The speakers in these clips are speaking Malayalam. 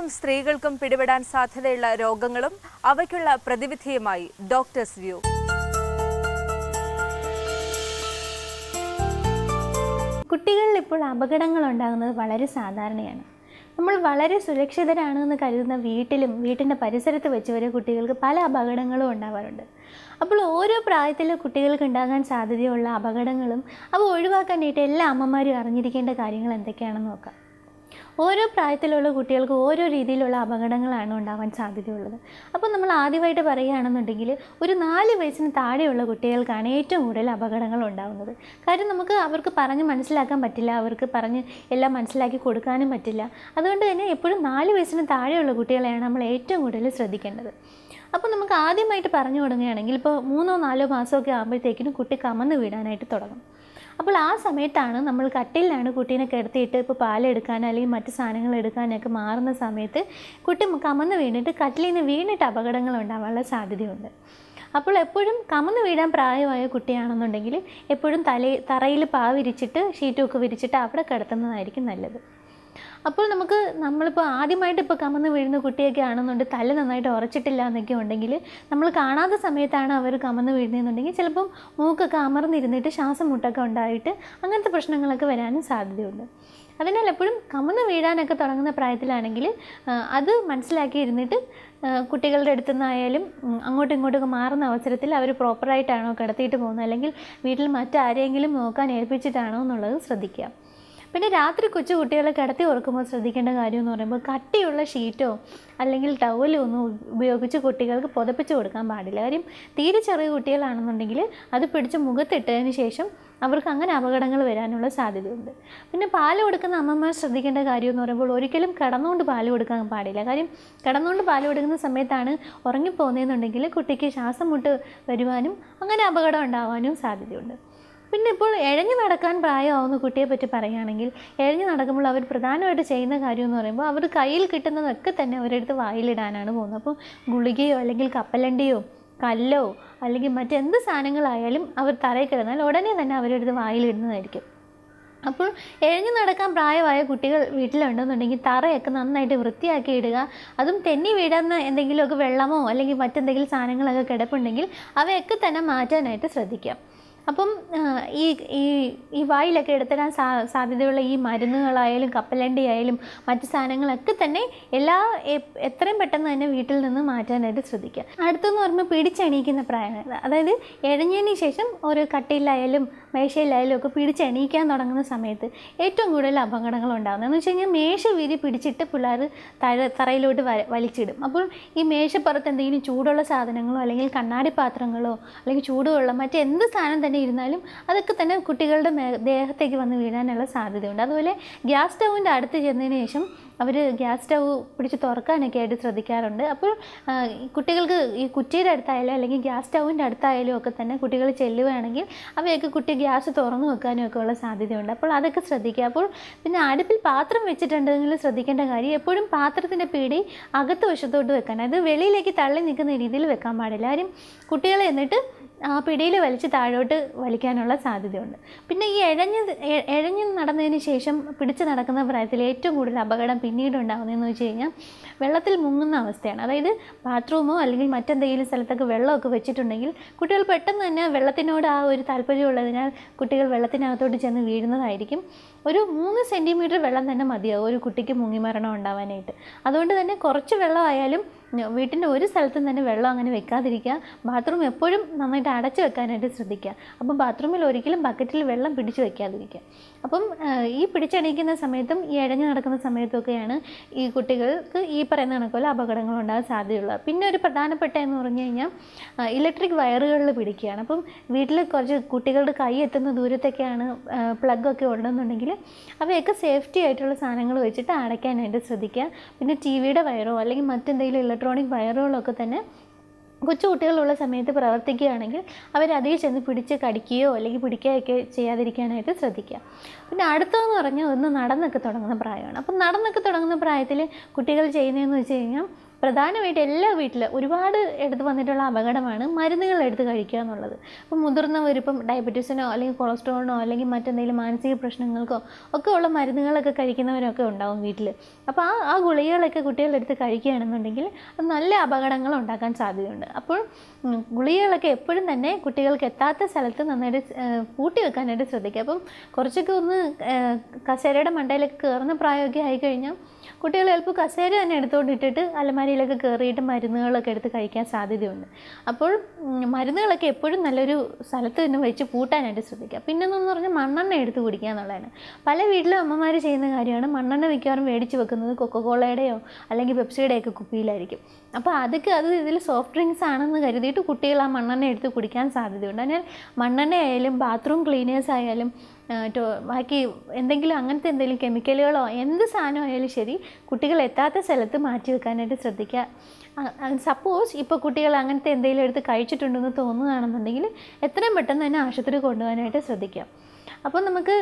കുട്ടികൾക്കും സ്ത്രീകൾക്കും പിടിപെടാൻ സാധ്യതയുള്ള രോഗങ്ങളും അവയ്ക്കുള്ള പ്രതിവിധിയുമായി ഡോക്ടേഴ്സ് വ്യൂ. കുട്ടികളിൽ ഇപ്പോൾ അപകടങ്ങൾ ഉണ്ടാകുന്നത് വളരെ സാധാരണയാണ്. നമ്മൾ വളരെ സുരക്ഷിതരാണെന്ന് കരുതുന്ന വീട്ടിൻ്റെ പരിസരത്ത് വെച്ച് വരെ കുട്ടികൾക്ക് പല അപകടങ്ങളും ഉണ്ടാവാറുണ്ട്. അപ്പോൾ ഓരോ പ്രായത്തിലും കുട്ടികൾക്ക് ഉണ്ടാകാൻ സാധ്യതയുള്ള അപകടങ്ങളും അവ ഒഴിവാക്കാനായിട്ട് എല്ലാ അമ്മമാരും അറിഞ്ഞിരിക്കേണ്ട കാര്യങ്ങൾ എന്തൊക്കെയാണെന്ന് നോക്കാം. ഓരോ പ്രായത്തിലുള്ള കുട്ടികൾക്ക് ഓരോ രീതിയിലുള്ള അപകടങ്ങളാണ് ഉണ്ടാവാൻ സാധ്യതയുള്ളത്. അപ്പോൾ നമ്മൾ ആദ്യമായിട്ട് പറയുകയാണെന്നുണ്ടെങ്കിൽ ഒരു 4 വയസ്സിന് താഴെയുള്ള കുട്ടികൾക്കാണ് ഏറ്റവും കൂടുതൽ അപകടങ്ങൾ ഉണ്ടാകുന്നത്. കാര്യം നമുക്ക് അവർക്ക് പറഞ്ഞ് മനസ്സിലാക്കാൻ പറ്റില്ല, അവർക്ക് പറഞ്ഞ് എല്ലാം മനസ്സിലാക്കി കൊടുക്കാനും പറ്റില്ല. അതുകൊണ്ട് തന്നെ എപ്പോഴും 4 വയസ്സിന് താഴെയുള്ള കുട്ടികളെയാണ് നമ്മൾ ഏറ്റവും കൂടുതൽ ശ്രദ്ധിക്കേണ്ടത്. അപ്പോൾ നമുക്ക് ആദ്യമായിട്ട് പറഞ്ഞു തുടങ്ങുകയാണെങ്കിൽ ഇപ്പോൾ 3-4 മാസമൊക്കെ ആകുമ്പോഴത്തേക്കിനും കുട്ടി കമന്ന് വീഴാനായിട്ട് തുടങ്ങും. അപ്പോൾ ആ സമയത്താണ് നമ്മൾ കട്ടിലാണ് കുട്ടീനെ കിടത്തിയിട്ട് ഇപ്പോൾ പാലെടുക്കാനോ അല്ലെങ്കിൽ മറ്റ് സാധനങ്ങൾ എടുക്കാനൊക്കെ മാറുന്ന സമയത്ത് കുട്ടി കമന്ന് വീണിട്ട് കട്ടിലിൽ നിന്ന് വീണിട്ട് അപകടങ്ങൾ ഉണ്ടാകാനുള്ള സാധ്യതയുണ്ട്. അപ്പോൾ എപ്പോഴും കമന്ന് വീഴാൻ പ്രായമായ കുട്ടിയാണെന്നുണ്ടെങ്കിൽ എപ്പോഴും തറയിൽ വിരിച്ചിട്ട് ഷീറ്റൊക്കെ വിരിച്ചിട്ട് അവിടെ കിടത്തുന്നതായിരിക്കും നല്ലത്. അപ്പോൾ നമ്മളിപ്പോൾ ആദ്യമായിട്ട് ഇപ്പോൾ കമന്ന് വീഴുന്ന കുട്ടിയൊക്കെ ആണെന്നുണ്ട് തല നന്നായിട്ട് ഉറച്ചിട്ടില്ല എന്നൊക്കെ ഉണ്ടെങ്കിൽ നമ്മൾ കാണാത്ത സമയത്താണ് അവർ കമന്ന് വീഴുന്നതെന്നുണ്ടെങ്കിൽ ചിലപ്പം മൂക്കൊക്കെ അമർന്നിരുന്നിട്ട് ശ്വാസം മുട്ടൊക്കെ ഉണ്ടായിട്ട് അങ്ങനത്തെ പ്രശ്നങ്ങളൊക്കെ വരാനും സാധ്യതയുണ്ട്. അതിനാൽ എപ്പോഴും കമന്ന് വീഴാനൊക്കെ തുടങ്ങുന്ന പ്രായത്തിലാണെങ്കിൽ അത് മനസ്സിലാക്കി ഇരുന്നിട്ട് കുട്ടികളുടെ അടുത്തുനിന്നായാലും അങ്ങോട്ടും ഇങ്ങോട്ടൊക്കെ മാറുന്ന അവസരത്തിൽ അവർ പ്രോപ്പറായിട്ടാണോ കിടത്തിയിട്ട് പോകുന്നത് അല്ലെങ്കിൽ വീട്ടിൽ മറ്റാരെങ്കിലും നോക്കാൻ ഏൽപ്പിച്ചിട്ടാണോ എന്നുള്ളത് ശ്രദ്ധിക്കുക. പിന്നെ രാത്രി കൊച്ചു കുട്ടികളെ കിടത്തി ഉറക്കുമ്പോൾ ശ്രദ്ധിക്കേണ്ട കാര്യം എന്ന് പറയുമ്പോൾ കട്ടിയുള്ള ഷീറ്റോ അല്ലെങ്കിൽ ടവലോ ഒന്നും ഉപയോഗിച്ച് കുട്ടികൾക്ക് പുതപ്പിച്ച് കൊടുക്കാൻ പാടില്ല. കാര്യം തീരെ ചെറിയ കുട്ടികളാണെന്നുണ്ടെങ്കിൽ അത് പിടിച്ച് മുഖത്തിട്ടതിന് ശേഷം അവർക്ക് അങ്ങനെ അപകടങ്ങൾ വരാനുള്ള സാധ്യതയുണ്ട്. പിന്നെ പാല് കൊടുക്കുന്ന അമ്മമാർ ശ്രദ്ധിക്കേണ്ട കാര്യം എന്ന് പറയുമ്പോൾ ഒരിക്കലും കിടന്നുകൊണ്ട് പാല് കൊടുക്കാൻ പാടില്ല. കാര്യം കിടന്നുകൊണ്ട് പാല് കൊടുക്കുന്ന സമയത്താണ് ഉറങ്ങിപ്പോകുന്നതെന്നുണ്ടെങ്കിൽ കുട്ടിക്ക് ശ്വാസം മുട്ട് വരുവാനും അങ്ങനെ അപകടം ഉണ്ടാകാനും സാധ്യതയുണ്ട്. പിന്നെ ഇപ്പോൾ എഴഞ്ഞു നടക്കാൻ പ്രായമാവുന്ന കുട്ടിയെ പറ്റി പറയുകയാണെങ്കിൽ എഴഞ്ഞു നടക്കുമ്പോൾ അവർ പ്രധാനമായിട്ട് ചെയ്യുന്ന കാര്യം എന്ന് പറയുമ്പോൾ അവർ കയ്യിൽ കിട്ടുന്നതൊക്കെ തന്നെ അവരെടുത്ത് വായിലിടാനാണ് പോകുന്നത്. അപ്പോൾ ഗുളികയോ അല്ലെങ്കിൽ കപ്പലണ്ടിയോ കല്ലോ അല്ലെങ്കിൽ മറ്റെന്ത് സാധനങ്ങളായാലും അവർ തറയിൽ കിടന്നാൽ ഉടനെ തന്നെ അവരെടുത്ത് വായിലിടുന്നതായിരിക്കും. അപ്പോൾ എഴഞ്ഞു നടക്കാൻ പ്രായമായ കുട്ടികൾ വീട്ടിലുണ്ടെന്നുണ്ടെങ്കിൽ തറയൊക്കെ നന്നായിട്ട് വൃത്തിയാക്കി ഇടുക. അതും തെന്നി വീഴുന്ന എന്തെങ്കിലുമൊക്കെ വെള്ളമോ അല്ലെങ്കിൽ മറ്റെന്തെങ്കിലും സാധനങ്ങളൊക്കെ കിടപ്പുണ്ടെങ്കിൽ അവയൊക്കെ തന്നെ മാറ്റാനായിട്ട് ശ്രദ്ധിക്കാം. അപ്പം ഈ വായിലൊക്കെ എടുത്തിടാൻ സാധ്യതയുള്ള ഈ മരുന്നുകളായാലും കപ്പലണ്ടി ആയാലും മറ്റ് സാധനങ്ങളൊക്കെ തന്നെ എത്രയും പെട്ടെന്ന് തന്നെ വീട്ടിൽ നിന്ന് മാറ്റാനായിട്ട് ശ്രദ്ധിക്കുക. അടുത്തെന്ന് പറയുമ്പോൾ പിടിച്ചെണീക്കുന്ന പ്രായങ്ങൾ, അതായത് എഴഞ്ഞതിന് ശേഷം ഒരു കട്ടിലായാലും മേശയിലായാലും ഒക്കെ പിടിച്ചെണീക്കാൻ തുടങ്ങുന്ന സമയത്ത് ഏറ്റവും കൂടുതൽ അപകടങ്ങൾ ഉണ്ടാകുന്നത് എന്ന് വെച്ച് കഴിഞ്ഞാൽ മേശ പിടിച്ചിട്ട് പിള്ളേർ തറയിലോട്ട് വലിച്ചിടും. അപ്പോൾ ഈ മേശപ്പുറത്ത് എന്തെങ്കിലും ചൂടുള്ള സാധനങ്ങളോ അല്ലെങ്കിൽ കണ്ണാടി പാത്രങ്ങളോ അല്ലെങ്കിൽ ചൂടുവെള്ളം മറ്റെന്ത് സാധനം തന്നെ ഇരുന്നാലും അതൊക്കെ തന്നെ കുട്ടികളുടെ ദേഹത്തേക്ക് വന്ന് വീഴാനുള്ള സാധ്യതയുണ്ട്. അതുപോലെ ഗ്യാസ് സ്റ്റൗവിൻ്റെ അടുത്ത് ചെന്നതിന് ശേഷം അവർ ഗ്യാസ് സ്റ്റൗ പിടിച്ച് തുറക്കാനൊക്കെ ആയിട്ട് ശ്രദ്ധിക്കാറുണ്ട്. അപ്പോൾ കുട്ടികൾക്ക് ഈ കുറ്റിയുടെ അടുത്തായാലും അല്ലെങ്കിൽ ഗ്യാസ് സ്റ്റൗവിൻ്റെ അടുത്തായാലും ഒക്കെ തന്നെ കുട്ടികൾ ചെല്ലുകയാണെങ്കിൽ അവയൊക്കെ കുട്ടി ഗ്യാസ് തുറന്നു വെക്കാനും ഒക്കെ ഉള്ള സാധ്യതയുണ്ട്. അപ്പോൾ അതൊക്കെ ശ്രദ്ധിക്കുക. അപ്പോൾ പിന്നെ അടുപ്പിൽ പാത്രം വെച്ചിട്ടുണ്ടെങ്കിൽ ശ്രദ്ധിക്കേണ്ട കാര്യം എപ്പോഴും പാത്രത്തിൻ്റെ പിടി അകത്ത് വശത്തോട്ട് വെക്കാൻ, അത് വെളിയിലേക്ക് തള്ളി നിൽക്കുന്ന രീതിയിൽ വെക്കാൻ പാടില്ല. കാര്യം കുട്ടികളെ എന്നിട്ട് ആ പിടിയിൽ വലിച്ച് താഴോട്ട് വലിക്കാനുള്ള സാധ്യതയുണ്ട്. പിന്നെ ഈ എഴഞ്ഞ് നടന്നതിന് ശേഷം പിടിച്ച് നടക്കുന്ന പ്രായത്തിൽ ഏറ്റവും കൂടുതൽ അപകടം പിന്നീട് ഉണ്ടാകുന്നതെന്ന് വെച്ച് കഴിഞ്ഞാൽ വെള്ളത്തിൽ മുങ്ങുന്ന അവസ്ഥയാണ്. അതായത് ബാത്റൂമോ അല്ലെങ്കിൽ മറ്റെന്തെങ്കിലും സ്ഥലത്തൊക്കെ വെള്ളമൊക്കെ വെച്ചിട്ടുണ്ടെങ്കിൽ കുട്ടികൾ പെട്ടെന്ന് തന്നെ വെള്ളത്തിനോട് ആ ഒരു താല്പര്യമുള്ളതിനാൽ കുട്ടികൾ വെള്ളത്തിനകത്തോട്ട് ചെന്ന് വീഴുന്നതായിരിക്കും. ഒരു 3 സെൻറ്റിമീറ്റർ വെള്ളം തന്നെ മതിയാവും ഒരു കുട്ടിക്ക് മുങ്ങിമരണം ഉണ്ടാവാനായിട്ട്. അതുകൊണ്ട് തന്നെ കുറച്ച് വെള്ളമായാലും വീട്ടിൻ്റെ ഒരു സ്ഥലത്തും തന്നെ വെള്ളം അങ്ങനെ വെക്കാതിരിക്കുക. ബാത്റൂം എപ്പോഴും നന്നായിട്ട് അടച്ചു വെക്കാനായിട്ട് ശ്രദ്ധിക്കുക. അപ്പം ബാത്റൂമിൽ ഒരിക്കലും ബക്കറ്റിൽ വെള്ളം പിടിച്ച് വെക്കാതിരിക്കുക. അപ്പം ഈ പിടിച്ചെണീക്കുന്ന സമയത്തും ഈ ഇഴഞ്ഞു നടക്കുന്ന സമയത്തൊക്കെയാണ് ഈ കുട്ടികൾക്ക് ഈ പറയുന്ന കണക്കുള്ള അപകടങ്ങൾ ഉണ്ടാകാൻ സാധ്യതയുള്ളത്. പിന്നെ ഒരു പ്രധാനപ്പെട്ട എന്ന് പറഞ്ഞു കഴിഞ്ഞാൽ ഇലക്ട്രിക് വയറുകളിൽ പിടിക്കുകയാണ്. അപ്പം വീട്ടിൽ കുറച്ച് കുട്ടികളുടെ കൈ എത്തുന്ന ദൂരത്തൊക്കെയാണ് പ്ലഗൊക്കെ ഉണ്ടെന്നുണ്ടെങ്കിൽ അവയൊക്കെ സേഫ്റ്റി ആയിട്ടുള്ള സാധനങ്ങൾ വെച്ചിട്ട് അടയ്ക്കാനായിട്ട് ശ്രദ്ധിക്കുക. പിന്നെ ടിവിയുടെ വയറോ അല്ലെങ്കിൽ മറ്റെന്തെങ്കിലും ഇലക്ട്രോണിക് വയറുകളൊക്കെ തന്നെ കൊച്ചു കുട്ടികളുള്ള സമയത്ത് പ്രവർത്തിക്കുകയാണെങ്കിൽ അവരതിൽ ചെന്ന് പിടിച്ച് കടിക്കുകയോ അല്ലെങ്കിൽ പിടിക്കുകയൊക്കെ ചെയ്യാതിരിക്കാനായിട്ട് ശ്രദ്ധിക്കുക. പിന്നെ അടുത്തതെന്ന് പറഞ്ഞാൽ ഒന്ന് നടന്നൊക്കെ തുടങ്ങുന്ന പ്രായമാണ്. അപ്പം നടന്നൊക്കെ തുടങ്ങുന്ന പ്രായത്തിൽ കുട്ടികൾ ചെയ്യുന്നതെന്ന് വെച്ച് കഴിഞ്ഞാൽ പ്രധാനമായിട്ട് എല്ലാ വീട്ടിലും ഒരുപാട് എടുത്ത് വന്നിട്ടുള്ള അപകടമാണ് മരുന്നുകൾ എടുത്ത് കഴിക്കുക എന്നുള്ളത്. അപ്പോൾ മുതിർന്നവരിപ്പം ഡയബറ്റീസിനോ അല്ലെങ്കിൽ കൊളസ്ട്രോളിനോ അല്ലെങ്കിൽ മറ്റെന്തെങ്കിലും മാനസിക പ്രശ്നങ്ങൾക്കോ ഒക്കെ ഉള്ള മരുന്നുകളൊക്കെ കഴിക്കുന്നവരൊക്കെ ഉണ്ടാവും വീട്ടിൽ. അപ്പോൾ ആ ഗുളികകളൊക്കെ കുട്ടികളെടുത്ത് കഴിക്കുകയാണെന്നുണ്ടെങ്കിൽ അത് നല്ല അപകടങ്ങൾ ഉണ്ടാക്കാൻ സാധ്യതയുണ്ട്. അപ്പോൾ ഗുളികകളൊക്കെ എപ്പോഴും തന്നെ കുട്ടികൾക്ക് എത്താത്ത സ്ഥലത്ത് നന്നായിട്ട് പൂട്ടി വെക്കാനായിട്ട് ശ്രദ്ധിക്കുക. അപ്പം കുറച്ചൊക്കെ ഒന്ന് കസേരയുടെ മണ്ടയിലൊക്കെ കയറുന്ന പ്രായമൊക്കെ ആയിക്കഴിഞ്ഞാൽ കുട്ടികൾ ചിലപ്പോൾ കസേര തന്നെ എടുത്തുകൊണ്ടിട്ടിട്ട് അലമാരിയിലൊക്കെ കയറിയിട്ട് മരുന്നുകളൊക്കെ എടുത്ത് കഴിക്കാൻ സാധ്യതയുണ്ട്. അപ്പോൾ മരുന്നുകളൊക്കെ എപ്പോഴും നല്ലൊരു സ്ഥലത്ത് തന്നെ വെച്ച് പൂട്ടാനായിട്ട് ശ്രദ്ധിക്കുക. പിന്നെന്ന് പറഞ്ഞാൽ മണ്ണെണ്ണ എടുത്ത് കുടിക്കുക എന്നുള്ളതാണ്. പല വീട്ടിലും അമ്മമാർ ചെയ്യുന്ന കാര്യമാണ് മണ്ണെണ്ണ മിക്കവാറും മേടിച്ച് വെക്കുന്നത് കൊക്കക്കോളയുടെയോ അല്ലെങ്കിൽ പെപ്സിയുടെയൊക്കെ കുപ്പിയിലായിരിക്കും. അപ്പോൾ അത് ഇതിൽ സോഫ്റ്റ് ഡ്രിങ്ക്സ് ആണെന്ന് കരുതിയിട്ട് കുട്ടികൾ ആ മണ്ണെണ്ണ എടുത്ത് കുടിക്കാൻ സാധ്യതയുണ്ട്. അതിനാൽ മണ്ണെണ്ണ ആയാലും ബാത്റൂം ക്ലീനേഴ്സ് ആയാലും ബാക്കി എന്തെങ്കിലും അങ്ങനത്തെ എന്തെങ്കിലും കെമിക്കലുകളോ എന്ത് സാധനമായാലും ശരി കുട്ടികൾ എത്താത്ത സ്ഥലത്ത് മാറ്റി വെക്കാനായിട്ട് ശ്രദ്ധിക്കുക. സപ്പോസ് ഇപ്പോൾ കുട്ടികൾ അങ്ങനത്തെ എന്തെങ്കിലും എടുത്ത് കഴിച്ചിട്ടുണ്ടെന്ന് തോന്നുകയാണെന്നുണ്ടെങ്കിൽ എത്രയും പെട്ടെന്ന് തന്നെ ആശുപത്രി കൊണ്ടുപോകാനായിട്ട് ശ്രദ്ധിക്കുക. അപ്പോൾ നമുക്ക്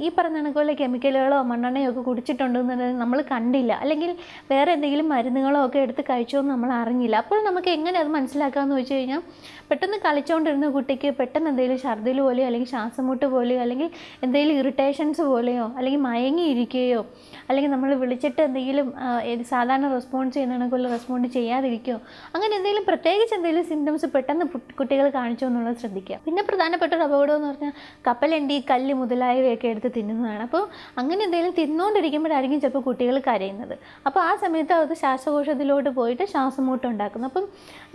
ഈ പറഞ്ഞ കണക്കുള്ള കെമിക്കലുകളോ മണ്ണെണ്ണയോ ഒക്കെ കുടിച്ചിട്ടുണ്ടെന്നുണ്ടെങ്കിൽ നമ്മൾ കണ്ടില്ല, അല്ലെങ്കിൽ വേറെ എന്തെങ്കിലും മരുന്നുകളോ ഒക്കെ എടുത്ത് കഴിച്ചോന്ന് നമ്മൾ അറിഞ്ഞില്ല. അപ്പോൾ നമുക്ക് എങ്ങനെ അത് മനസ്സിലാക്കാമെന്ന് വെച്ച് കഴിഞ്ഞാൽ പെട്ടെന്ന് കളിച്ചുകൊണ്ടിരുന്ന കുട്ടിക്ക് പെട്ടെന്ന് എന്തെങ്കിലും ഛർദിൽ പോലെയോ അല്ലെങ്കിൽ ശ്വാസമുട്ട് പോലെയോ അല്ലെങ്കിൽ എന്തെങ്കിലും ഇറിറ്റേഷൻസ് പോലെയോ അല്ലെങ്കിൽ മയങ്ങിയിരിക്കുകയോ അല്ലെങ്കിൽ നമ്മൾ വിളിച്ചിട്ട് എന്തെങ്കിലും സാധാരണ റെസ്പോൺസ് ചെയ്യുന്ന കണക്കുള്ള റെസ്പോണ്ട് ചെയ്യാതിരിക്കുകയോ അങ്ങനെ എന്തെങ്കിലും പ്രത്യേകിച്ച് എന്തെങ്കിലും സിംറ്റംസ് പെട്ടെന്ന് കുട്ടികൾ കാണിച്ചോ എന്നുള്ളത് ശ്രദ്ധിക്കുക. പിന്നെ പ്രധാനപ്പെട്ട ഒരു അപകടം എന്ന് പറഞ്ഞാൽ കപ്പലണ്ടി, കല്ല് മുതലായവയൊക്കെ എടുത്ത് തിന്നുന്നതാണ്. അപ്പോൾ അങ്ങനെ എന്തെങ്കിലും തിന്നുകൊണ്ടിരിക്കുമ്പോഴായിരിക്കും ചിലപ്പോൾ കുട്ടികൾ കരയുന്നത്. അപ്പോൾ ആ സമയത്ത് അത് ശ്വാസകോശത്തിലോട്ട് പോയിട്ട് ശ്വാസമുട്ട് ഉണ്ടാക്കുന്നു. അപ്പം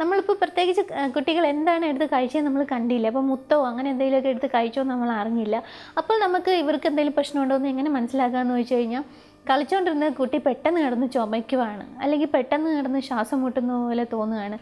നമ്മളിപ്പോൾ പ്രത്യേകിച്ച് കുട്ടികൾ എന്താണ് എടുത്ത് കഴിച്ചത് നമ്മൾ കണ്ടില്ല, അപ്പോൾ മുത്തോ അങ്ങനെ എന്തെങ്കിലുമൊക്കെ എടുത്ത് കഴിച്ചോ നമ്മൾ അറിഞ്ഞില്ല. അപ്പോൾ നമുക്ക് ഇവർക്ക് എന്തെങ്കിലും പ്രശ്നമുണ്ടോ എന്ന് എങ്ങനെ മനസ്സിലാക്കാമെന്ന് വെച്ച് കഴിഞ്ഞാൽ കളിച്ചുകൊണ്ടിരുന്ന കുട്ടി പെട്ടെന്ന് കിടന്ന് ചുമയ്ക്കുവാണ്, അല്ലെങ്കിൽ പെട്ടെന്ന് കിടന്ന് ശ്വാസം മുട്ടുന്ന പോലെ തോന്നുകയാണ്,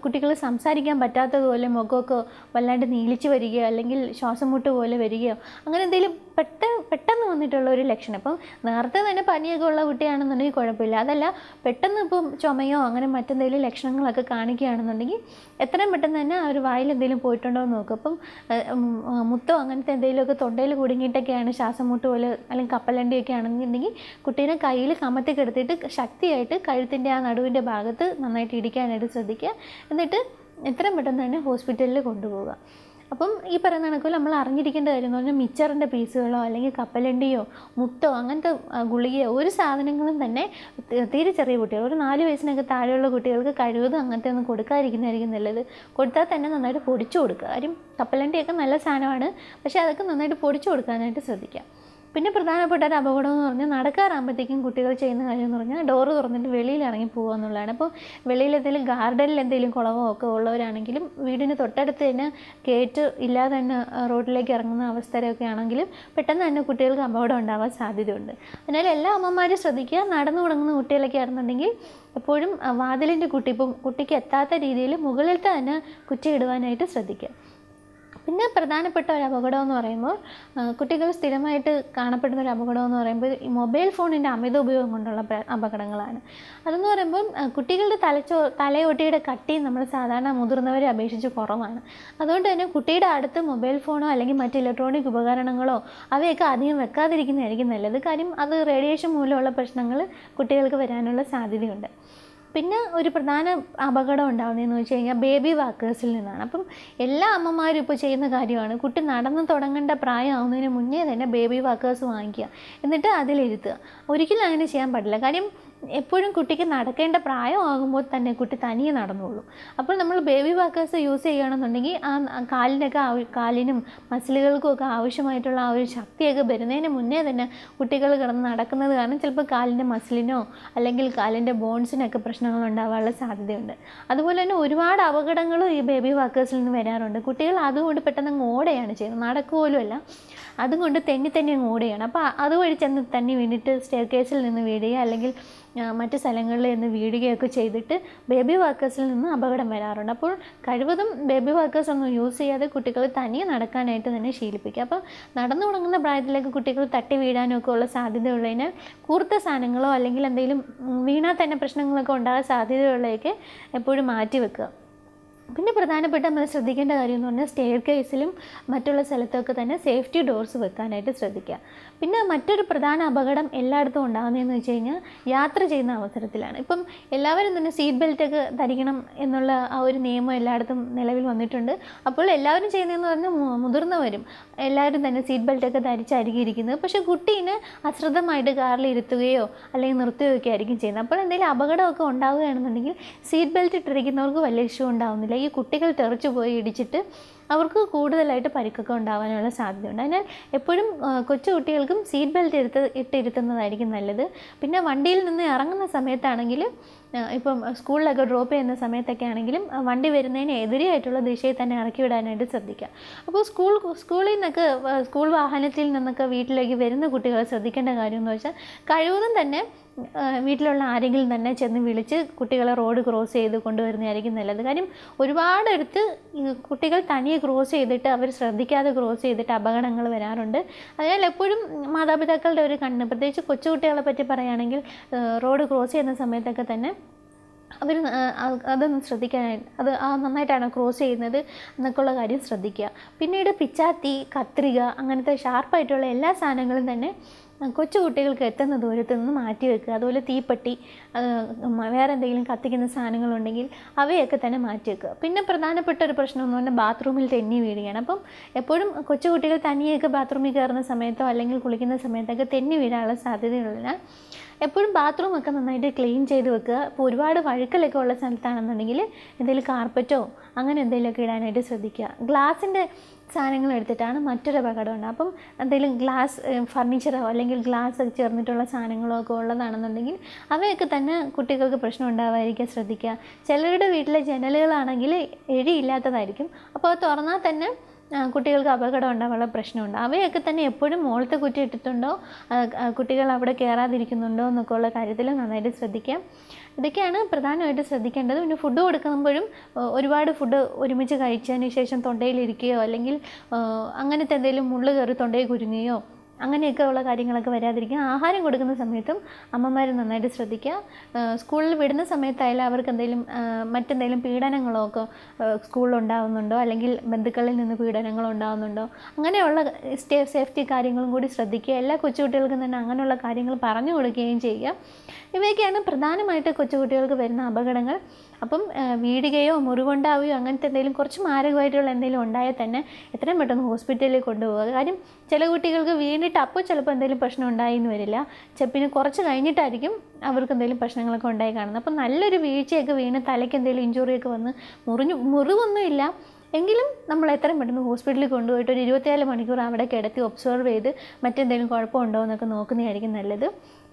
കുട്ടികൾ സംസാരിക്കാൻ പറ്റാത്തതുപോലെ മുഖമൊക്കെ വല്ലാണ്ട് നീലിച്ച് വരികയോ അല്ലെങ്കിൽ ശ്വാസം മുട്ട് പോലെ വരികയോ അങ്ങനെ എന്തെങ്കിലും പെട്ടെന്ന് വന്നിട്ടുള്ള ഒരു ലക്ഷണം. ഇപ്പം നേരത്തെ തന്നെ പനിയൊക്കെ ഉള്ള കുട്ടിയാണെന്നുണ്ടെങ്കിൽ കുഴപ്പമില്ല. അതല്ല പെട്ടെന്ന് ഇപ്പം ചുമയോ അങ്ങനെ മറ്റെന്തെങ്കിലും ലക്ഷണങ്ങളൊക്കെ കാണിക്കുകയാണെന്നുണ്ടെങ്കിൽ എത്രയും പെട്ടെന്ന് തന്നെ ആ ഒരു വായിൽ എന്തെങ്കിലും പോയിട്ടുണ്ടോ എന്ന് നോക്കും. അപ്പം മുത്തോ അങ്ങനത്തെ എന്തെങ്കിലുമൊക്കെ തൊണ്ടയിൽ കുടുങ്ങിയിട്ടൊക്കെയാണ് ശ്വാസം മുട്ട് പോലെ അല്ലെങ്കിൽ കപ്പലണ്ടിയൊക്കെ ആണെന്നുണ്ടെങ്കിൽ കുട്ടീനെ കയ്യിൽ കമത്തി കിടത്തിയിട്ട് ശക്തിയായിട്ട് കഴുത്തിൻ്റെ ആ നടുവിൻ്റെ ഭാഗത്ത് നന്നായിട്ട് ഇടിക്കാനായിട്ട് ശ്രദ്ധിക്കുക. എന്നിട്ട് എത്രയും പെട്ടെന്ന് തന്നെ ഹോസ്പിറ്റലിൽ കൊണ്ടുപോവുക. അപ്പം ഈ പറയുന്ന കണക്കിൽ നമ്മൾ അറിഞ്ഞിരിക്കേണ്ട കാര്യം എന്ന് പറഞ്ഞാൽ മിച്ചറിൻ്റെ പീസുകളോ അല്ലെങ്കിൽ കപ്പലണ്ടിയോ മുത്തോ അങ്ങനത്തെ ഗുളികയോ ഒരു സാധനങ്ങളും തന്നെ തീരെ ചെറിയ കുട്ടികൾ, ഒരു 4 വയസ്സിനൊക്കെ താഴെയുള്ള കുട്ടികൾക്ക് കഴിവതും അങ്ങനത്തെ ഒന്നും കൊടുക്കാതിരിക്കുന്നതായിരിക്കും നല്ലത്. കൊടുത്താൽ തന്നെ നന്നായിട്ട് പൊടിച്ചു കൊടുക്കുക. കാര്യം കപ്പലണ്ടിയൊക്കെ നല്ല സാധനമാണ്, പക്ഷേ അതൊക്കെ നന്നായിട്ട് പൊടിച്ചു കൊടുക്കാനായിട്ട് ശ്രദ്ധിക്കാം. പിന്നെ പ്രധാനപ്പെട്ട ഒരു അപകടം എന്ന് പറഞ്ഞാൽ നടക്കാറാകുമ്പോഴത്തേക്കും കുട്ടികൾ ചെയ്യുന്ന കാര്യം എന്ന് പറഞ്ഞാൽ ഡോറ് തുറന്നിട്ട് വെളിയിൽ ഇറങ്ങി പോകുക എന്നുള്ളതാണ്. അപ്പോൾ വെളിയിൽ എന്തെങ്കിലും ഗാർഡനിൽ എന്തെങ്കിലും കുളമോ ഒക്കെ ഉള്ളവരാണെങ്കിലും വീടിന് തൊട്ടടുത്ത് തന്നെ ഗേറ്റ് ഇല്ലാതെ തന്നെ റോഡിലേക്ക് ഇറങ്ങുന്ന അവസ്ഥയൊക്കെ ആണെങ്കിലും പെട്ടെന്ന് തന്നെ കുട്ടികൾക്ക് അപകടം ഉണ്ടാവാൻ സാധ്യതയുണ്ട്. അതിനാൽ എല്ലാ അമ്മമാരും ശ്രദ്ധിക്കുക. നടന്നു തുടങ്ങുന്ന കുട്ടികളൊക്കെ ആണെന്നുണ്ടെങ്കിൽ എപ്പോഴും വാതിലിൻ്റെ കുട്ടിപ്പം കുട്ടിക്ക് എത്താത്ത രീതിയിൽ മുകളിലത്തെ തന്നെ കുറ്റിയിടുവാനായിട്ട് ശ്രദ്ധിക്കുക. പിന്നെ പ്രധാനപ്പെട്ട ഒരു അപകടം എന്ന് പറയുമ്പോൾ കുട്ടികൾ സ്ഥിരമായിട്ട് കാണപ്പെടുന്ന ഒരു അപകടം എന്ന് പറയുമ്പോൾ ഈ മൊബൈൽ ഫോണിൻ്റെ അമിത ഉപയോഗം കൊണ്ടുള്ള അപകടങ്ങളാണ്. അതെന്ന് പറയുമ്പോൾ കുട്ടികളുടെ തലയോട്ടിയുടെ കട്ടി നമ്മൾ സാധാരണ മുതിർന്നവരെ അപേക്ഷിച്ച് കുറവാണ്. അതുകൊണ്ട് തന്നെ കുട്ടിയുടെ അടുത്ത് മൊബൈൽ ഫോണോ അല്ലെങ്കിൽ മറ്റ് ഇലക്ട്രോണിക് ഉപകരണങ്ങളോ അവയൊക്കെ അധികം വെക്കാതിരിക്കുന്നതായിരിക്കും നല്ലത്. കാര്യം അത് റേഡിയേഷൻ മൂലമുള്ള പ്രശ്നങ്ങൾ കുട്ടികൾക്ക് വരാനുള്ള സാധ്യതയുണ്ട്. പിന്നെ ഒരു പ്രധാന അപകടം ഉണ്ടാകുന്നതെന്ന് വെച്ച് കഴിഞ്ഞാൽ ബേബി വാക്കേഴ്സിൽ നിന്നാണ്. അപ്പം എല്ലാ അമ്മമാരും ഇപ്പോൾ ചെയ്യുന്ന കാര്യമാണ് കുട്ടി നടന്ന് തുടങ്ങേണ്ട പ്രായമാവുന്നതിന് മുന്നേ തന്നെ ബേബി വാക്കേഴ്സ് വാങ്ങിക്കുക, എന്നിട്ട് അതിലിരുത്തുക. ഒരിക്കലും അങ്ങനെ ചെയ്യാൻ പാടില്ല. കാര്യം എപ്പോഴും കുട്ടിക്ക് നടക്കേണ്ട പ്രായമാകുമ്പോൾ തന്നെ കുട്ടി തനിയെ നടന്നോളൂ. അപ്പോൾ നമ്മൾ ബേബി വാക്കേഴ്സ് യൂസ് ചെയ്യുകയാണെന്നുണ്ടെങ്കിൽ ആ കാലിനും മസിലുകൾക്കും ഒക്കെ ആവശ്യമായിട്ടുള്ള ആ ഒരു ശക്തിയൊക്കെ വരുന്നതിന് മുന്നേ തന്നെ കുട്ടികൾ കിടന്ന് നടക്കുന്നത് കാരണം ചിലപ്പോൾ കാലിൻ്റെ മസിലിനോ അല്ലെങ്കിൽ കാലിൻ്റെ ബോൺസിനൊക്കെ പ്രശ്നങ്ങൾ ഉണ്ടാകാനുള്ള സാധ്യതയുണ്ട്. അതുപോലെ തന്നെ ഒരുപാട് അപകടങ്ങളും ഈ ബേബി വാക്കേഴ്സിൽ നിന്ന് വരാറുണ്ട്. കുട്ടികൾ അതുകൊണ്ട് പെട്ടെന്ന് അങ്ങ് ഓടുകയാണ് ചെയ്യുന്നത്, നടക്കുപോലുമല്ല, അതുകൊണ്ട് തെന്നി അങ്ങ് ഓടുകയാണ്. അപ്പോൾ അതുവഴി ചെന്ന് തന്നെ വീണിട്ട് സ്റ്റെയർ കേസിൽ നിന്ന് വീഴുക അല്ലെങ്കിൽ മറ്റ് സ്ഥലങ്ങളിൽ നിന്ന് വീഴുകയൊക്കെ ചെയ്തിട്ട് ബേബി വാക്കേഴ്സിൽ നിന്ന് അപകടം വരാറുണ്ട്. അപ്പോൾ കഴിവതും ബേബി വാക്കേഴ്സ് ഒന്നും യൂസ് ചെയ്യാതെ കുട്ടികൾ തനിയെ നടക്കാനായിട്ട് തന്നെ ശീലിപ്പിക്കുക. അപ്പോൾ നടന്നു തുടങ്ങുന്ന പ്രായത്തിലേക്ക് കുട്ടികൾ തട്ടി വീഴാനൊക്കെ ഉള്ള സാധ്യതയുള്ളതിനാൽ കൂർത്ത സാധനങ്ങളോ അല്ലെങ്കിൽ എന്തെങ്കിലും വീണാൽ തന്നെ പ്രശ്നങ്ങളൊക്കെ ഉണ്ടാകാൻ സാധ്യതയുള്ളതൊക്കെ എപ്പോഴും മാറ്റി വെക്കുക. പിന്നെ പ്രധാനപ്പെട്ട നമ്മൾ ശ്രദ്ധിക്കേണ്ട കാര്യം എന്ന് പറഞ്ഞാൽ സ്റ്റെയർ കേസിലും മറ്റുള്ള സ്ഥലത്തൊക്കെ തന്നെ സേഫ്റ്റി ഡോർസ് വെക്കാനായിട്ട് ശ്രദ്ധിക്കുക. പിന്നെ മറ്റൊരു പ്രധാന അപകടം എല്ലായിടത്തും ഉണ്ടാകുന്നതെന്ന് വെച്ച് കഴിഞ്ഞാൽ യാത്ര ചെയ്യുന്ന അവസരത്തിലാണ്. ഇപ്പം എല്ലാവരും തന്നെ സീറ്റ് ബെൽറ്റൊക്കെ ധരിക്കണം എന്നുള്ള ആ ഒരു നിയമം എല്ലായിടത്തും നിലവിൽ വന്നിട്ടുണ്ട്. അപ്പോൾ എല്ലാവരും ചെയ്യുന്നതെന്ന് പറഞ്ഞാൽ മുതിർന്നവരും എല്ലാവരും തന്നെ സീറ്റ് ബെൽറ്റൊക്കെ ധരിച്ചായിരിക്കും ഇരിക്കുന്നത്. പക്ഷേ കുട്ടീനെ അശ്രദ്ധമായിട്ട് കാറിൽ ഇരുത്തുകയോ അല്ലെങ്കിൽ നിർത്തുകയൊക്കെ ആയിരിക്കും ചെയ്യുന്നത്. അപ്പോൾ എന്തെങ്കിലും അപകടമൊക്കെ ഉണ്ടാവുകയാണെന്നുണ്ടെങ്കിൽ സീറ്റ് ബെൽറ്റ് ഇട്ടിരിക്കുന്നവർക്ക് വലിയ ഇഷ്യൂ ഉണ്ടാവുന്നില്ല. ഈ കുട്ടികൾ തെറിച്ചു പോയി ഇടിച്ചിട്ട് അവർക്ക് കൂടുതലായിട്ട് പരിക്കൊക്കെ ഉണ്ടാകാനുള്ള സാധ്യതയുണ്ട്. അതിനാൽ എപ്പോഴും കൊച്ചു കുട്ടികൾക്കും സീറ്റ് ബെൽറ്റ് ഇട്ടിരുത്തുന്നതായിരിക്കും നല്ലത്. പിന്നെ വണ്ടിയിൽ നിന്ന് ഇറങ്ങുന്ന സമയത്താണെങ്കിൽ ഇപ്പം സ്കൂളിലൊക്കെ ഡ്രോപ്പ് ചെയ്യുന്ന സമയത്തൊക്കെ ആണെങ്കിലും വണ്ടി വരുന്നതിന് എതിരെയായിട്ടുള്ള ദിശയിൽ തന്നെ ഇറക്കി വിടാനായിട്ട് ശ്രദ്ധിക്കുക. അപ്പോൾ സ്കൂളിൽ നിന്നൊക്കെ സ്കൂൾ വാഹനത്തിൽ നിന്നൊക്കെ വീട്ടിലേക്ക് വരുന്ന കുട്ടികളെ ശ്രദ്ധിക്കേണ്ട കാര്യം എന്ന് വെച്ചാൽ കഴിവതും തന്നെ വീട്ടിലുള്ള ആരെങ്കിലും തന്നെ ചെന്ന് വിളിച്ച് കുട്ടികളെ റോഡ് ക്രോസ് ചെയ്ത് കൊണ്ടുവരുന്നതായിരിക്കും നല്ലത്. കാര്യം ഒരുപാടടുത്ത് കുട്ടികൾ തനിയെ ക്രോസ് ചെയ്തിട്ട് അവർ ശ്രദ്ധിക്കാതെ ക്രോസ് ചെയ്തിട്ട് അപകടങ്ങൾ വരാറുണ്ട്. അതിനാൽ എപ്പോഴും മാതാപിതാക്കളുടെ ഒരു കണ്ണ്, പ്രത്യേകിച്ച് കൊച്ചുകുട്ടികളെ പറ്റി പറയുകയാണെങ്കിൽ റോഡ് ക്രോസ് ചെയ്യുന്ന സമയത്തൊക്കെ തന്നെ അവർ അതൊന്ന് ശ്രദ്ധിക്കാനായിട്ട് നന്നായിട്ടാണ് ക്രോസ് ചെയ്യുന്നത് എന്നൊക്കെയുള്ള കാര്യം ശ്രദ്ധിക്കുക. പിന്നീട് പിച്ചാത്തി, കത്രിക അങ്ങനത്തെ ഷാർപ്പായിട്ടുള്ള എല്ലാ സാധനങ്ങളും തന്നെ കൊച്ചു കുട്ടികൾക്ക് എത്തുന്ന ദൂരത്ത് നിന്ന് മാറ്റി വെക്കുക. അതുപോലെ തീപ്പെട്ടി, വേറെ എന്തെങ്കിലും കത്തിക്കുന്ന സാധനങ്ങളുണ്ടെങ്കിൽ അവയൊക്കെ തന്നെ മാറ്റി വെക്കുക. പിന്നെ പ്രധാനപ്പെട്ട ഒരു പ്രശ്നം എന്ന് പറഞ്ഞാൽ ബാത്റൂമിൽ തെന്നി വീഴുകയാണ്. അപ്പം എപ്പോഴും കൊച്ചു കുട്ടികൾ തനിയൊക്കെ ബാത്റൂമിൽ കയറുന്ന സമയത്തോ അല്ലെങ്കിൽ കുളിക്കുന്ന സമയത്തൊക്കെ തെന്നി വീഴാനുള്ള സാധ്യതയുള്ളതിനാൽ എപ്പോഴും ബാത്റൂമൊക്കെ നന്നായിട്ട് ക്ലീൻ ചെയ്ത് വെക്കുക. ഇപ്പോൾ ഒരുപാട് വഴുക്കലൊക്കെ ഉള്ള സ്ഥലത്താണെന്നുണ്ടെങ്കിൽ എന്തെങ്കിലും കാർപ്പറ്റോ അങ്ങനെ എന്തെങ്കിലുമൊക്കെ ഇടാനായിട്ട് ശ്രദ്ധിക്കുക. ഗ്ലാസിൻ്റെ സാധനങ്ങൾ എടുത്തിട്ടാണ് മറ്റൊരു അപകടം ഉണ്ട്. അപ്പം എന്തെങ്കിലും ഗ്ലാസ് ഫർണിച്ചറോ അല്ലെങ്കിൽ ഗ്ലാസ് ഒക്കെ ചേർന്നിട്ടുള്ള സാധനങ്ങളോ ഒക്കെ ഉള്ളതാണെന്നുണ്ടെങ്കിൽ അവയൊക്കെ തന്നെ കുട്ടികൾക്ക് പ്രശ്നം ഉണ്ടാവാതിരിക്കാൻ ശ്രദ്ധിക്കുക. ചിലരുടെ വീട്ടിലെ ജനലുകളാണെങ്കിൽ എഴിയില്ലാത്തതായിരിക്കും. അപ്പോൾ അത് തുറന്നാൽ തന്നെ കുട്ടികൾക്ക് അപകടം ഉണ്ടാകാനുള്ള പ്രശ്നമുണ്ട്. അവയൊക്കെ തന്നെ എപ്പോഴും മുകളിലത്തെ കുറ്റി ഇട്ടിട്ടുണ്ടോ, കുട്ടികൾ അവിടെ കയറാതിരിക്കുന്നുണ്ടോ എന്നൊക്കെ ഉള്ള കാര്യത്തിൽ നന്നായിട്ട് ശ്രദ്ധിക്കാം. ഇതൊക്കെയാണ് പ്രധാനമായിട്ട് ശ്രദ്ധിക്കേണ്ടത്. പിന്നെ ഫുഡ് കൊടുക്കുമ്പോഴും ഒരുപാട് ഫുഡ് ഒരുമിച്ച് കഴിച്ചതിന് ശേഷം തൊണ്ടയിലിരിക്കുകയോ അല്ലെങ്കിൽ അങ്ങനത്തെ എന്തെങ്കിലും മുള്ള് കയറി തൊണ്ടയിൽ കുരുങ്ങുകയോ അങ്ങനെയൊക്കെ ഉള്ള കാര്യങ്ങളൊക്കെ വരാതിരിക്കുക. ആഹാരം കൊടുക്കുന്ന സമയത്തും അമ്മമാർ നന്നായിട്ട് ശ്രദ്ധിക്കുക. സ്കൂളിൽ വിടുന്ന സമയത്തായാലും അവർക്ക് മറ്റെന്തെങ്കിലും പീഡനങ്ങളോ ഒക്കെ സ്കൂളിൽ ഉണ്ടാകുന്നുണ്ടോ അല്ലെങ്കിൽ ബന്ധുക്കളിൽ നിന്ന് പീഡനങ്ങൾ ഉണ്ടാകുന്നുണ്ടോ അങ്ങനെയുള്ള സേഫ്റ്റി കാര്യങ്ങളും കൂടി ശ്രദ്ധിക്കുക. എല്ലാ കൊച്ചുകുട്ടികൾക്കും തന്നെ അങ്ങനെയുള്ള കാര്യങ്ങൾ പറഞ്ഞു കൊടുക്കുകയും ചെയ്യുക. ഇവയൊക്കെയാണ് പ്രധാനമായിട്ട് കൊച്ചുകുട്ടികൾക്ക് വരുന്ന അപകടങ്ങൾ. അപ്പം വീഴുകയോ മുറിവുണ്ടാവുകയോ അങ്ങനത്തെ എന്തെങ്കിലും കുറച്ച് മാരകമായിട്ടുള്ള എന്തെങ്കിലും ഉണ്ടായാൽ തന്നെ എത്രയും പെട്ടെന്ന് ഹോസ്പിറ്റലിൽ കൊണ്ടുപോകുക. കാര്യം ചില കുട്ടികൾക്ക് വീണിട്ട് അപ്പോൾ ചിലപ്പോൾ എന്തെങ്കിലും പ്രശ്നം ഉണ്ടായി എന്ന് വരില്ല, പിന്നെ കുറച്ച് കഴിഞ്ഞിട്ടായിരിക്കും അവർക്ക് എന്തെങ്കിലും പ്രശ്നങ്ങളൊക്കെ ഉണ്ടായി കാണുന്നത്. അപ്പം നല്ലൊരു വീഴ്ചയൊക്കെ വീണ് തലയ്ക്ക് എന്തെങ്കിലും ഇഞ്ചുറിയൊക്കെ വന്ന് മുറിവൊന്നുമില്ല എങ്കിലും നമ്മൾ എത്രയും പെട്ടെന്ന് ഹോസ്പിറ്റലിൽ കൊണ്ടുപോയിട്ട് ഒരു 24 മണിക്കൂർ അവിടെ കിടത്തി ഒബ്സർവ് ചെയ്ത് മറ്റെന്തെങ്കിലും കുഴപ്പമുണ്ടോ എന്നൊക്കെ നോക്കുന്നതായിരിക്കും നല്ലത്.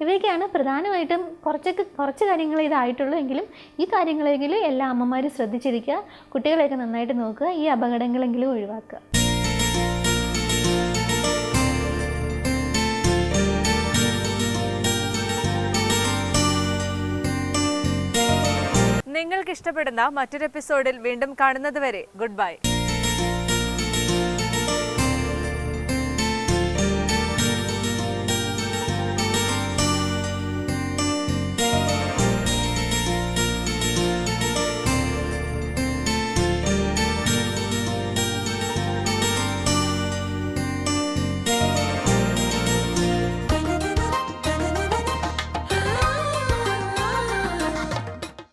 ഇവയൊക്കെയാണ് പ്രധാനമായിട്ടും കുറച്ച് കാര്യങ്ങൾ ഇതായിട്ടുള്ളൂ. എങ്കിലും ഈ കാര്യങ്ങളെങ്കിലും എല്ലാ അമ്മമാരും ശ്രദ്ധിച്ചിരിക്കുക. കുട്ടികളെയൊക്കെ നന്നായിട്ട് നോക്കുക. ഈ അപകടങ്ങളെങ്കിലും ഒഴിവാക്കുക. നിങ്ങൾക്ക് ഇഷ്ടപ്പെടുന്ന മറ്റൊരു എപ്പിസോഡിൽ വീണ്ടും കാണുന്നത് വരെ ഗുഡ് ബൈ.